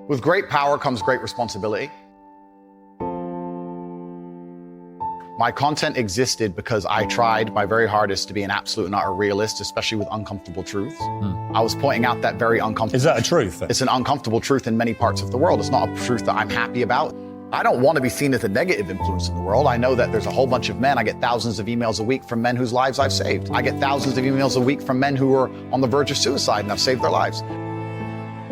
With great power comes great responsibility. My content existed because I tried my very hardest to be an absolute and utter realist, especially with uncomfortable truths. I was pointing out that very uncomfortable... Is that a truth? It's an uncomfortable truth in many parts of the world. It's not a truth that I'm happy about. I don't want to be seen as a negative influence in the world. I know that there's a whole bunch of men. I get thousands of emails a week from men whose lives I've saved. I get thousands of emails a week from men who are on the verge of suicide and I've saved their lives.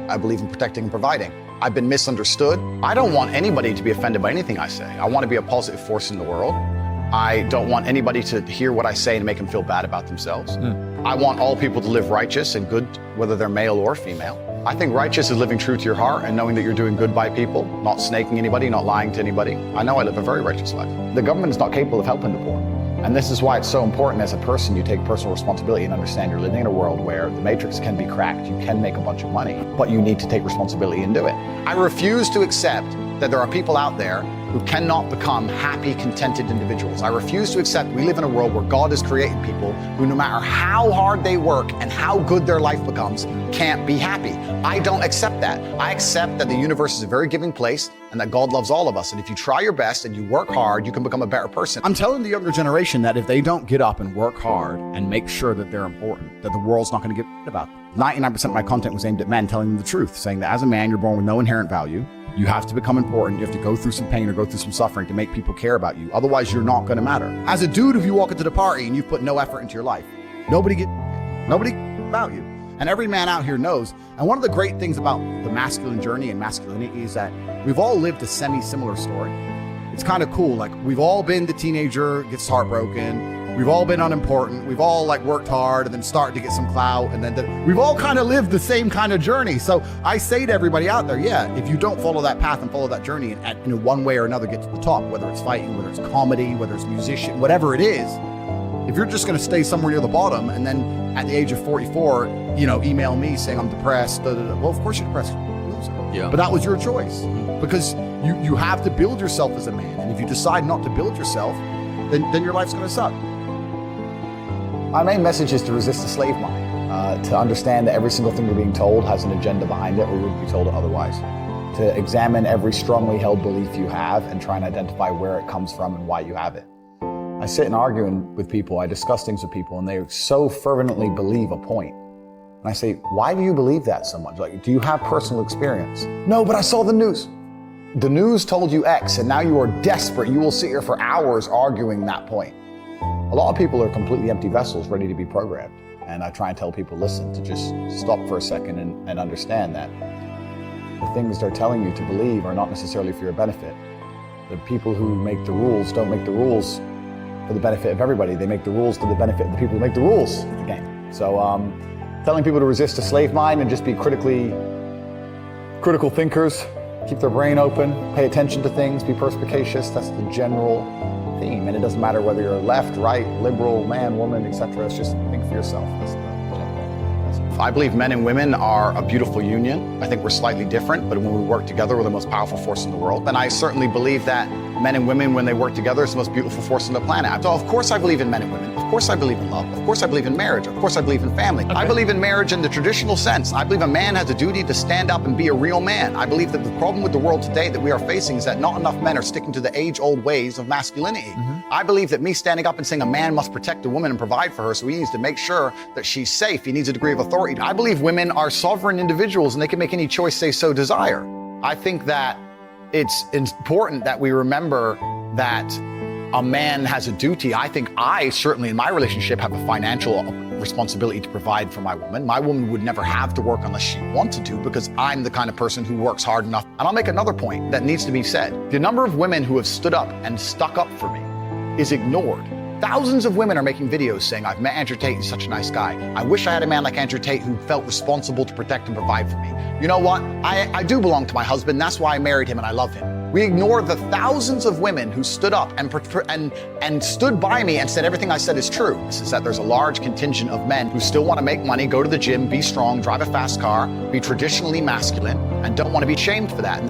I believe in protecting and providing. I've been misunderstood. I don't want anybody to be offended by anything I say. I want to be a positive force in the world. I don't want anybody to hear what I say and make them feel bad about themselves. I want all people to live righteous and good, whether they're male or female. I think righteous is living true to your heart and knowing that you're doing good by people, not snaking anybody, not lying to anybody. I know I live a very righteous life. The government is not capable of helping the poor. And this is why it's so important as a person you take personal responsibility and understand you're living in a world where the matrix can be cracked, you can make a bunch of money, but you need to take responsibility and do it. I refuse to accept that there are people out there who cannot become happy, contented individuals. I refuse to accept we live in a world where God has created people who, no matter how hard they work and how good their life becomes, can't be happy. I don't accept that. I accept that the universe is a very giving place and that God loves all of us. And if you try your best and you work hard, you can become a better person. I'm telling the younger generation that if they don't get up and work hard and make sure that they're important, that the world's not going to give a about them. 99% of my content was aimed at men telling them the truth, saying that as a man, you're born with no inherent value. You have to become important. You have to go through some pain or go through some suffering to make people care about you. Otherwise, you're not going to matter. As a dude, if you walk into the party and you've put no effort into your life, nobody about you. And every man out here knows. And one of the great things about the masculine journey and masculinity is that we've all lived a semi-similar story. It's kind of cool. Like, we've all been the teenager, gets heartbroken. We've all been unimportant. We've all worked hard and then started to get some clout. And then we've all kind of lived the same kind of journey. So I say to everybody out there, yeah, if you don't follow that path and follow that journey and one way or another get to the top, whether it's fighting, whether it's comedy, whether it's musician, whatever it is, if you're just going to stay somewhere near the bottom and then at the age of 44, email me saying I'm depressed, well, of course you're depressed, loser. Yeah. But that was your choice because you have to build yourself as a man. And if you decide not to build yourself, then your life's going to suck. My main message is to resist the slave mind, to understand that every single thing we're being told has an agenda behind it, or we wouldn't be told it otherwise. To examine every strongly held belief you have and try and identify where it comes from and why you have it. I sit and argue with people, I discuss things with people, and they so fervently believe a point. And I say, why do you believe that so much? Like, do you have personal experience? No, but I saw the news. The news told you X, and now you are desperate. You will sit here for hours arguing that point. A lot of people are completely empty vessels ready to be programmed. And I try and tell people, listen, to just stop for a second and understand that the things they're telling you to believe are not necessarily for your benefit. The people who make the rules don't make the rules for the benefit of everybody. They make the rules for the benefit of the people who make the rules of the game. So telling people to resist a slave mind and just be critical thinkers, keep their brain open, pay attention to things, be perspicacious, that's the general theme. And it doesn't matter whether you're left, right, liberal, man, woman, etc. It's just think for yourself. That's the general message. I believe men and women are a beautiful union. I think we're slightly different, but when we work together, we're the most powerful force in the world. And I certainly believe that men and women, when they work together, is the most beautiful force on the planet. So of course I believe in men and women. Of course I believe in love. Of course I believe in marriage. Of course I believe in family. Okay. I believe in marriage in the traditional sense. I believe a man has a duty to stand up and be a real man. I believe that the problem with the world today that we are facing is that not enough men are sticking to the age-old ways of masculinity. I believe that me standing up and saying a man must protect a woman and provide for her, so he needs to make sure that she's safe. He needs a degree of authority. I believe women are sovereign individuals and they can make any choice they so desire. I think that it's important that we remember that a man has a duty. I think I certainly in my relationship have a financial responsibility to provide for my woman. My woman would never have to work unless she wants to because I'm the kind of person who works hard enough. And I'll make another point that needs to be said. The number of women who have stood up and stuck up for me is ignored. Thousands of women are making videos saying, I've met Andrew Tate, he's such a nice guy. I wish I had a man like Andrew Tate who felt responsible to protect and provide for me. You know what? I do belong to my husband. That's why I married him and I love him. We ignore the thousands of women who stood up and stood by me and said everything I said is true. This is that there's a large contingent of men who still want to make money, go to the gym, be strong, drive a fast car, be traditionally masculine, and don't want to be shamed for that.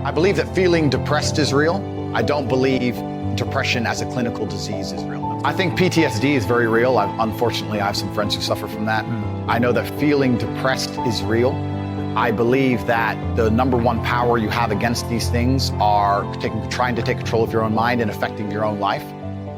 I believe that feeling depressed is real. I don't believe depression as a clinical disease is real. I think PTSD is very real. Unfortunately, I have some friends who suffer from that. I know that feeling depressed is real. I believe that the number one power you have against these things are trying to take control of your own mind and affecting your own life.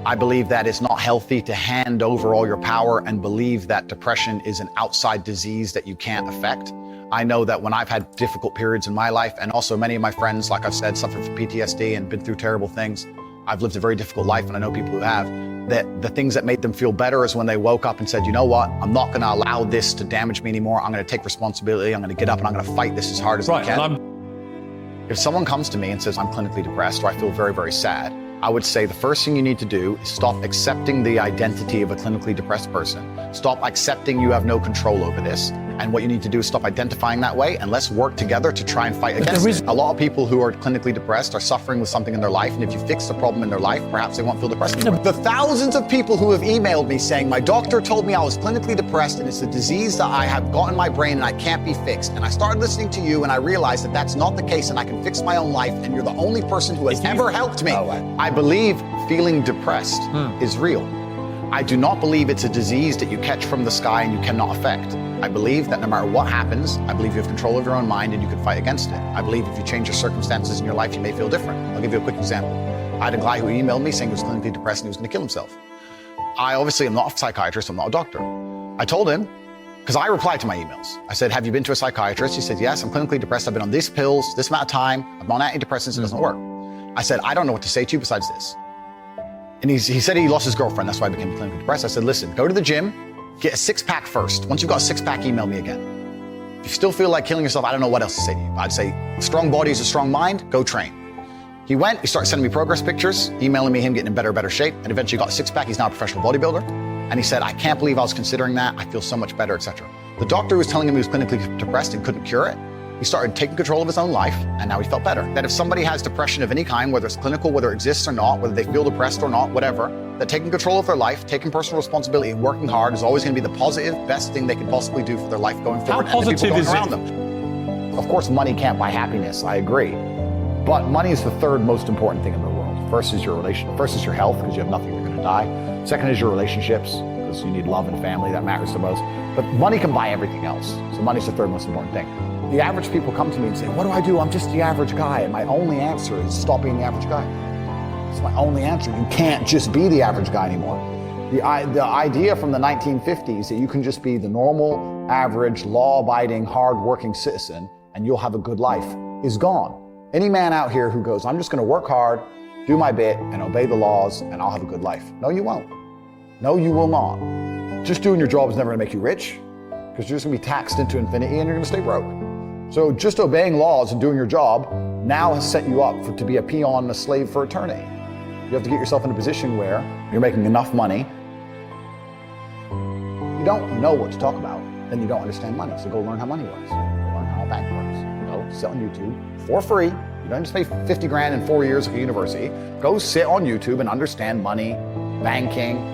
I believe that it's not healthy to hand over all your power and believe that depression is an outside disease that you can't affect. I know that when I've had difficult periods in my life, and also many of my friends, like I've said, suffer from PTSD and been through terrible things. I've lived a very difficult life, and I know people who have, that the things that made them feel better is when they woke up and said, you know what, I'm not gonna allow this to damage me anymore. I'm gonna take responsibility. I'm gonna get up and I'm gonna fight this as hard as I can. If someone comes to me and says, I'm clinically depressed, or I feel very, very sad, I would say the first thing you need to do is stop accepting the identity of a clinically depressed person. Stop accepting you have no control over this. And what you need to do is stop identifying that way, and let's work together to try and fight against it. A lot of people who are clinically depressed are suffering with something in their life, and if you fix the problem in their life, perhaps they won't feel depressed anymore. The thousands of people who have emailed me saying, my doctor told me I was clinically depressed and it's a disease that I have got in my brain and I can't be fixed. And I started listening to you and I realized that that's not the case and I can fix my own life, and you're the only person who has ever helped me. I believe feeling depressed is real. I do not believe it's a disease that you catch from the sky and you cannot affect. I believe that no matter what happens, I believe you have control of your own mind and you can fight against it. I believe if you change your circumstances in your life, you may feel different. I'll give you a quick example. I had a guy who emailed me saying he was clinically depressed and he was going to kill himself. I obviously am not a psychiatrist, I'm not a doctor. I told him, because I replied to my emails. I said, have you been to a psychiatrist? He said, yes, I'm clinically depressed. I've been on these pills, this amount of time. I'm on antidepressants, it doesn't work. I said, I don't know what to say to you besides this. And he said he lost his girlfriend, that's why I became clinically depressed. I said, listen, go to the gym, get a six-pack first. Once you've got a six-pack, email me again. If you still feel like killing yourself, I don't know what else to say to you. I'd say, strong body is a strong mind, go train. He went, he started sending me progress pictures, emailing me him getting in better shape, and eventually got a six-pack. He's now a professional bodybuilder. And he said, I can't believe I was considering that. I feel so much better, etc. The doctor was telling him he was clinically depressed and couldn't cure it. He started taking control of his own life, and now he felt better. That if somebody has depression of any kind, whether it's clinical, whether it exists or not, whether they feel depressed or not, whatever, that taking control of their life, taking personal responsibility, and working hard is always going to be the positive, best thing they can possibly do for their life going forward. How positive is it? Of course, money can't buy happiness. I agree. But money is the third most important thing in the world. First is your health, because you have nothing, you're going to die. Second is your relationships, because you need love and family, that matters the most. But money can buy everything else. So money's the third most important thing. The average people come to me and say, what do I do? I'm just the average guy. And my only answer is stop being the average guy. It's my only answer. You can't just be the average guy anymore. The idea from the 1950s that you can just be the normal, average, law-abiding, hard-working citizen and you'll have a good life is gone. Any man out here who goes, I'm just going to work hard, do my bit, and obey the laws, and I'll have a good life. No, you won't. No, you will not. Just doing your job is never going to make you rich, because you're just going to be taxed into infinity and you're going to stay broke. So just obeying laws and doing your job now has set you up to be a peon and a slave for eternity. You have to get yourself in a position where you're making enough money. You don't know what to talk about, then you don't understand money. So go learn how money works. Go learn how a bank works. Go sit on YouTube for free. You don't just pay 50 grand in 4 years at university. Go sit on YouTube and understand money, banking,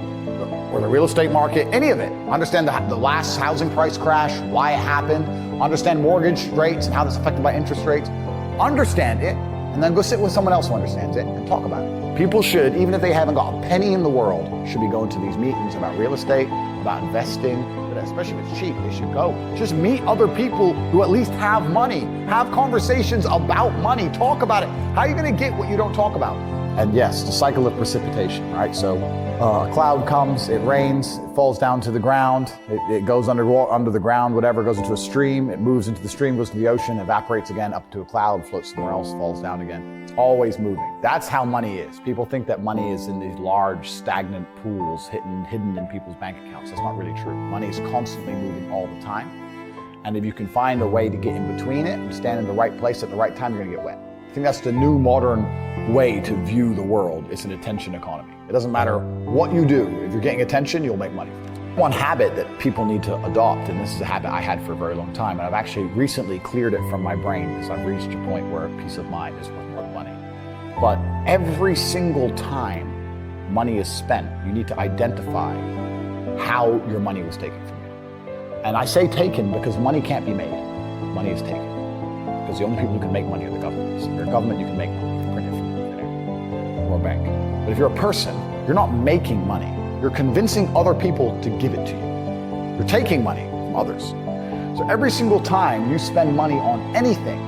or the real estate market, any of it. Understand the last housing price crash, why it happened. Understand mortgage rates and how that's affected by interest rates. Understand it, and then go sit with someone else who understands it and talk about it. People should, even if they haven't got a penny in the world, should be going to these meetings about real estate, about investing, but especially if it's cheap, they should go. Just meet other people who at least have money. Have conversations about money. Talk about it. How are you going to get what you don't talk about? And yes, the cycle of precipitation, right? So a cloud comes, it rains, it falls down to the ground, it goes under the ground, whatever, goes into a stream, it moves into the stream, goes to the ocean, evaporates again up to a cloud, floats somewhere else, falls down again. It's always moving. That's how money is. People think that money is in these large, stagnant pools hidden in people's bank accounts. That's not really true. Money is constantly moving all the time. And if you can find a way to get in between it and stand in the right place at the right time, you're gonna get wet. I think that's the new modern way to view the world. It's an attention economy. It doesn't matter what you do. If you're getting attention, you'll make money. One habit that people need to adopt, and this is a habit I had for a very long time, and I've actually recently cleared it from my brain because I've reached a point where peace of mind is worth more than money. But every single time money is spent, you need to identify how your money was taken from you. And I say taken because money can't be made. Money is taken. Because the only people who can make money are the governments. If you're a government, you can make money. You can print it from there, or a bank. But if you're a person, you're not making money. You're convincing other people to give it to you. You're taking money from others. So every single time you spend money on anything,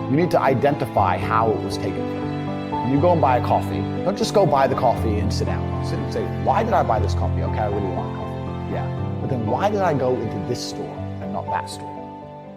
you need to identify how it was taken from you. When you go and buy a coffee, don't just go buy the coffee and sit down. Sit and say, why did I buy this coffee? Okay, I really want coffee. Yeah. But then why did I go into this store and not that store?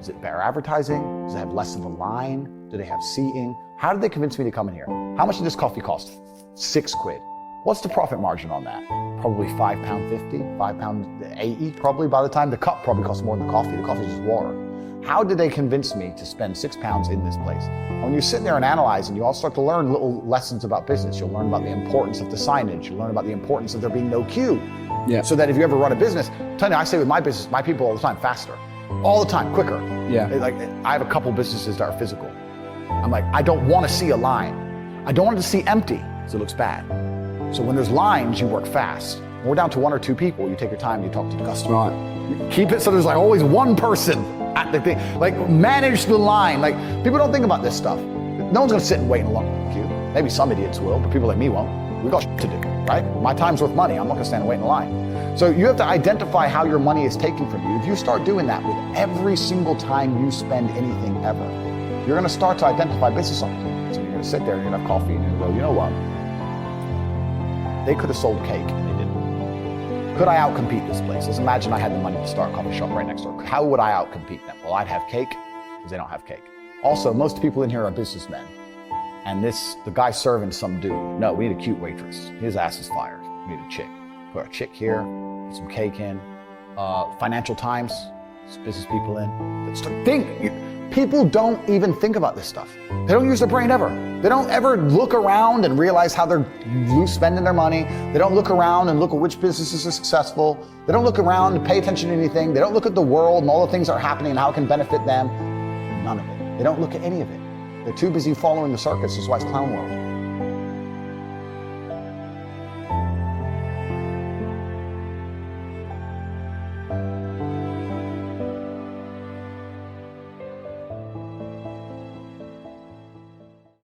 Is it better advertising? Does it have less of a line? Do they have seating? How did they convince me to come in here? How much did this coffee cost? £6. What's the profit margin on that? Probably £5.50, £5.80 probably by the time. The cup probably costs more than the coffee. The coffee is just water. How did they convince me to spend £6 in this place? And when you sit there and analyze, and you all start to learn little lessons about business, you'll learn about the importance of the signage. You'll learn about the importance of there being no queue. Yeah. So that if you ever run a business, I'm telling you, I say with my business, my people all the time, faster. All the time, quicker. Yeah. Like, I have a couple businesses that are physical. I'm like, I don't want to see a line. I don't want it to see empty because it looks bad. So when there's lines, you work fast. When we're down to 1 or 2 people, you take your time, you talk to the customer. Right. You keep it so there's like always one person at the thing. Like, manage the line. Like, people don't think about this stuff. No one's gonna sit and wait in a long queue. Maybe some idiots will, but people like me won't. We got shit to do, right? My time's worth money. I'm not gonna stand and wait in a line. So you have to identify how your money is taken from you. If you start doing that with every single time you spend anything ever, you're gonna start to identify business opportunities. So you're gonna sit there and you're gonna have coffee and you're gonna go, you know what? They could have sold cake and they didn't. Could I outcompete this place? Let's imagine I had the money to start a coffee shop right next door. How would I outcompete them? Well, I'd have cake because they don't have cake. Also, most people in here are businessmen. And the guy serving some dude. No, we need a cute waitress. His ass is fired. We need a chick. Put a chick here, put some cake in. Financial Times, business people in. People don't even think about this stuff. They don't use their brain ever. They don't ever look around and realize how they're spending their money. They don't look around and look at which businesses are successful. They don't look around and pay attention to anything. They don't look at the world and all the things that are happening and how it can benefit them. None of it. They don't look at any of it. They're too busy following the circus. That's why it's clown world.